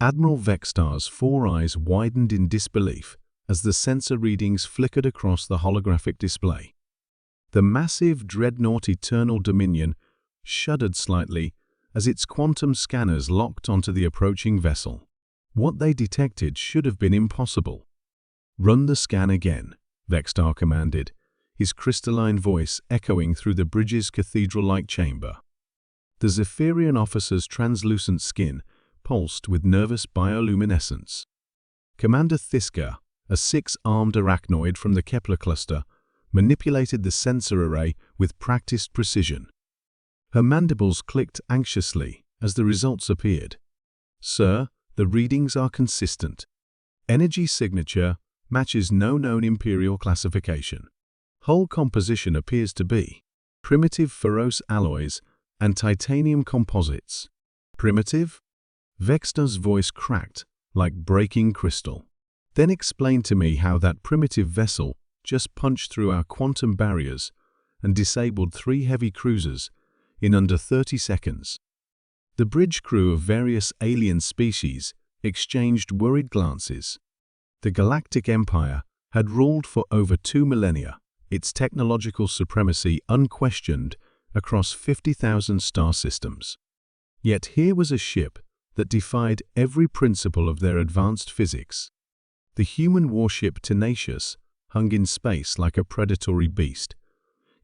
Admiral Vextar's four eyes widened in disbelief as the sensor readings flickered across the holographic display. The massive dreadnought Eternal Dominion shuddered slightly as its quantum scanners locked onto the approaching vessel. What they detected should have been impossible. "Run the scan again," Vextar commanded, his crystalline voice echoing through the bridge's cathedral-like chamber. The Zephyrian officer's translucent skin pulsed with nervous bioluminescence. Commander Thiska, a six-armed arachnoid from the Kepler cluster, manipulated the sensor array with practiced precision. Her mandibles clicked anxiously as the results appeared. "Sir, the readings are consistent. Energy signature matches no known Imperial classification. Hull composition appears to be primitive ferrous alloys and titanium composites." "Primitive?" Vextar's voice cracked like breaking crystal. "Then explain to me how that primitive vessel just punched through our quantum barriers and disabled 3 heavy cruisers in under 30 seconds. The bridge crew of various alien species exchanged worried glances. The Galactic Empire had ruled for over 2 millennia, its technological supremacy unquestioned across 50,000 star systems. Yet here was a ship that defied every principle of their advanced physics. The human warship Tenacious hung in space like a predatory beast,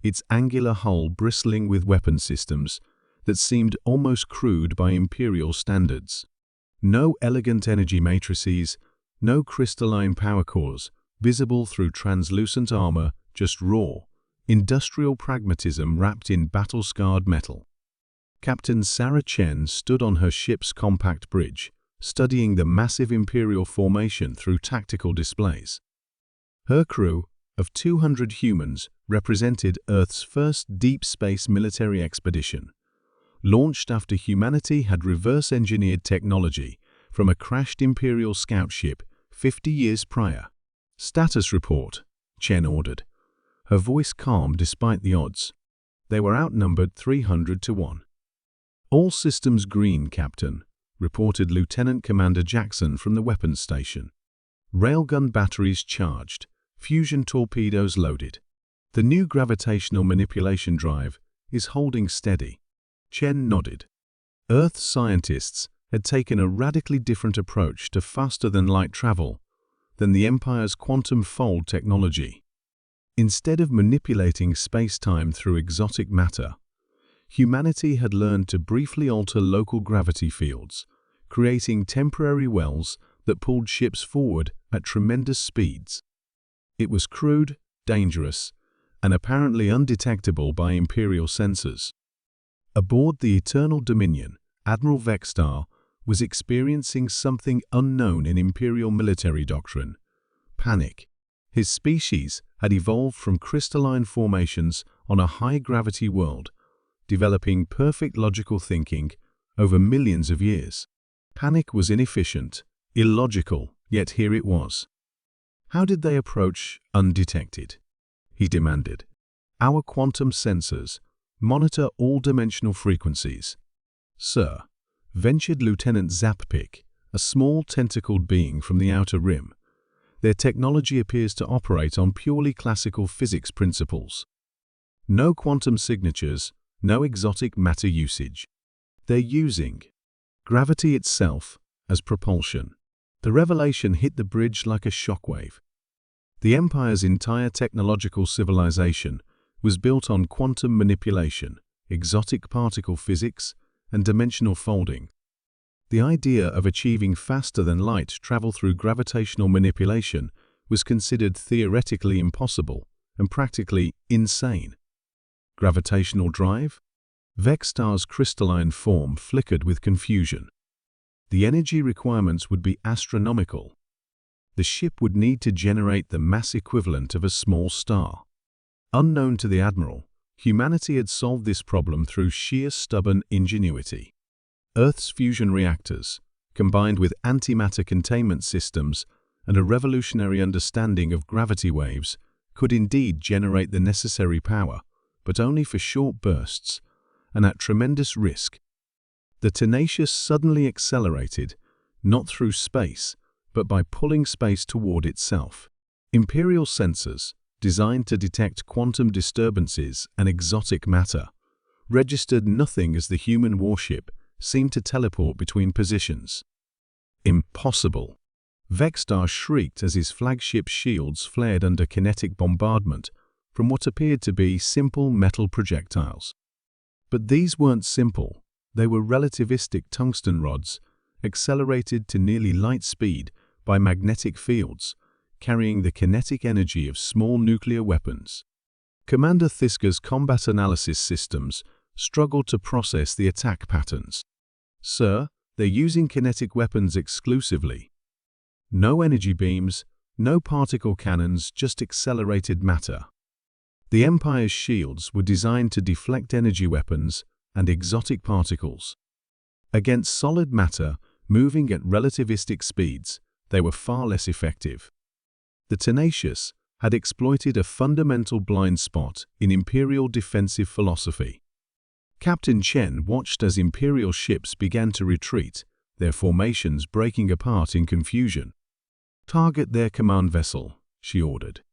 its angular hull bristling with weapon systems that seemed almost crude by Imperial standards. No elegant energy matrices, no crystalline power cores visible through translucent armor, just raw, industrial pragmatism wrapped in battle-scarred metal. Captain Sarah Chen stood on her ship's compact bridge, studying the massive Imperial formation through tactical displays. Her crew of 200 humans represented Earth's first deep space military expedition, launched after humanity had reverse-engineered technology from a crashed Imperial scout ship 50 years prior. "Status report," Chen ordered, her voice calm despite the odds. They were outnumbered 300 to 1. "All systems green, Captain," reported Lieutenant Commander Jackson from the weapons station. "Railgun batteries charged, fusion torpedoes loaded. The new gravitational manipulation drive is holding steady." Chen nodded. Earth scientists had taken a radically different approach to faster-than-light travel than the Empire's quantum fold technology. Instead of manipulating space-time through exotic matter, humanity had learned to briefly alter local gravity fields, creating temporary wells that pulled ships forward at tremendous speeds. It was crude, dangerous, and apparently undetectable by Imperial sensors. Aboard the Eternal Dominion, Admiral Vextar was experiencing something unknown in Imperial military doctrine: panic. His species had evolved from crystalline formations on a high-gravity world, developing perfect logical thinking over millions of years. Panic was inefficient, illogical, yet here it was. "How did they approach undetected?" he demanded. "Our quantum sensors monitor all dimensional frequencies." "Sir," ventured Lieutenant Zappic, a small tentacled being from the outer rim, "their technology appears to operate on purely classical physics principles. No quantum signatures, no exotic matter usage. They're using gravity itself as propulsion." The revelation hit the bridge like a shockwave. The Empire's entire technological civilization was built on quantum manipulation, exotic particle physics, and dimensional folding. The idea of achieving faster-than-light travel through gravitational manipulation was considered theoretically impossible and practically insane. Gravitational drive? Vextar's crystalline form flickered with confusion. The energy requirements would be astronomical. The ship would need to generate the mass equivalent of a small star. Unknown to the Admiral, humanity had solved this problem through sheer stubborn ingenuity. Earth's fusion reactors, combined with antimatter containment systems and a revolutionary understanding of gravity waves, could indeed generate the necessary power, but only for short bursts and at tremendous risk. The Tenacious suddenly accelerated, not through space, but by pulling space toward itself. Imperial sensors, designed to detect quantum disturbances and exotic matter, registered nothing as the human warship seemed to teleport between positions. Impossible! Vexstar shrieked as his flagship shields flared under kinetic bombardment from what appeared to be simple metal projectiles. But these weren't simple. They were relativistic tungsten rods, accelerated to nearly light speed by magnetic fields, carrying the kinetic energy of small nuclear weapons. Commander Thiska's combat analysis systems struggled to process the attack patterns. "Sir, they're using kinetic weapons exclusively. No energy beams, no particle cannons, just accelerated matter." The Empire's shields were designed to deflect energy weapons and exotic particles. Against solid matter moving at relativistic speeds, they were far less effective. The Tenacious had exploited a fundamental blind spot in Imperial defensive philosophy. Captain Chen watched as Imperial ships began to retreat, their formations breaking apart in confusion. "Target their command vessel," she ordered.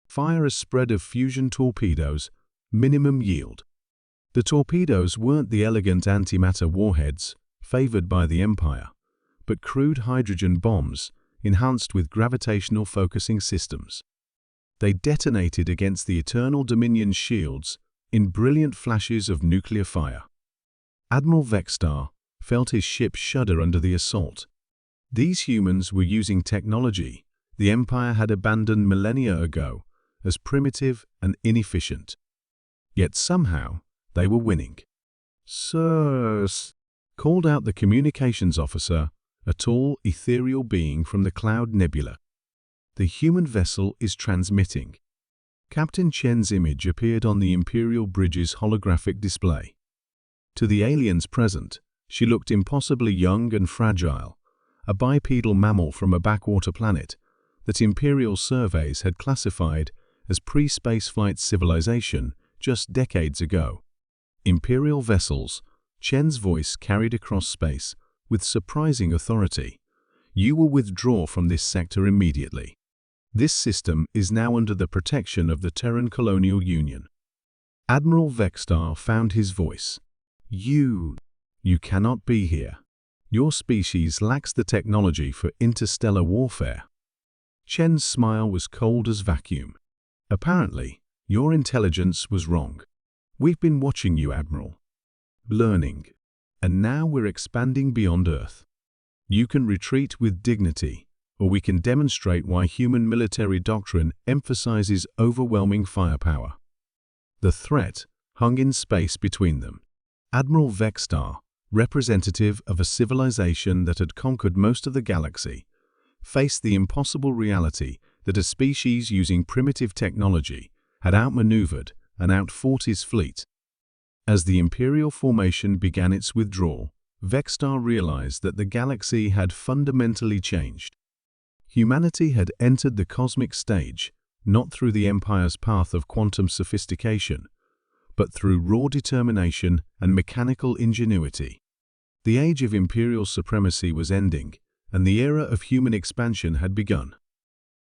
"Fire a spread of fusion torpedoes, minimum yield." The torpedoes weren't the elegant antimatter warheads favored by the Empire, but crude hydrogen bombs enhanced with gravitational focusing systems. They detonated against the Eternal Dominion's shields in brilliant flashes of nuclear fire. Admiral Vexstar felt his ship shudder under the assault. These humans were using technology the Empire had abandoned millennia ago as primitive and inefficient. Yet somehow they were winning. "Sirs," called out the communications officer, a tall, ethereal being from the Cloud Nebula. "The human vessel is transmitting." Captain Chen's image appeared on the Imperial Bridge's holographic display. To the aliens present, she looked impossibly young and fragile, a bipedal mammal from a backwater planet that Imperial surveys had classified as pre-spaceflight civilization just decades ago. "Imperial vessels," Chen's voice carried across space with surprising authority. "You will withdraw from this sector immediately. This system is now under the protection of the Terran Colonial Union." Admiral Vexstar found his voice. You cannot be here. Your species lacks the technology for interstellar warfare." Chen's smile was cold as vacuum. "Apparently, your intelligence was wrong. We've been watching you, Admiral. Learning. And now we're expanding beyond Earth. You can retreat with dignity, or we can demonstrate why human military doctrine emphasizes overwhelming firepower." The threat hung in space between them. Admiral Vexstar, representative of a civilization that had conquered most of the galaxy, faced the impossible reality that a species using primitive technology had outmaneuvered and outfought his fleet. As the Imperial formation began its withdrawal, Vexstar realized that the galaxy had fundamentally changed. Humanity had entered the cosmic stage, not through the Empire's path of quantum sophistication, but through raw determination and mechanical ingenuity. The age of Imperial supremacy was ending, and the era of human expansion had begun.